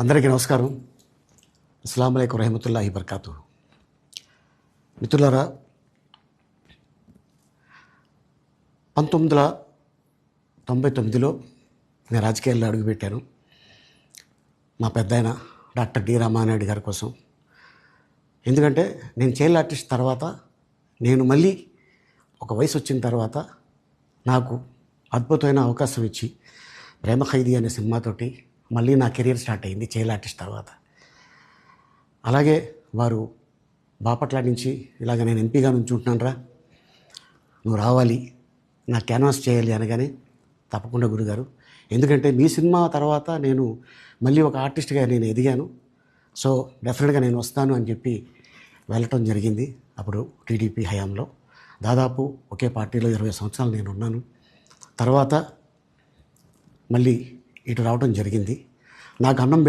అందరికీ నమస్కారం. అస్సలాము అలైకుం రహమతుల్లాహి బర్కాతు. మిత్రులారా, 1999లో నేను రాజకీయాల్లో అడుగుపెట్టాను. మా పెద్దాయన డాక్టర్ డి రామానాయుడు గారి కోసం. ఎందుకంటే నేను చైల్డ్ ఆర్టిస్ట్ తర్వాత నేను మళ్ళీ ఒక వయసు వచ్చిన తర్వాత నాకు అద్భుతమైన అవకాశం ఇచ్చి ప్రేమ ఖైదీ అనే సినిమాతోటి మళ్ళీ నా కెరీర్ స్టార్ట్ అయింది చైల్డ్ ఆర్టిస్ట్ తర్వాత. అలాగే వారు బాపట్ల నుంచి ఇలాగ నేను ఎంపీగా నుంచుంటున్నాను రా, నువ్వు రావాలి, నా క్యాన్వాస్ చేయాలి అనగానే తప్పకుండా గురుగారు, ఎందుకంటే మీ సినిమా తర్వాత నేను మళ్ళీ ఒక ఆర్టిస్ట్గా నేను ఎదిగాను, సో డెఫినెట్గా నేను వస్తాను అని చెప్పి వెళ్ళటం జరిగింది. అప్పుడు టీడీపీ హయాంలో దాదాపు ఒకే పార్టీలో 20 సంవత్సరాలు నేను ఉన్నాను. తర్వాత మళ్ళీ ఇటు రావడం జరిగింది. నాకు అన్నం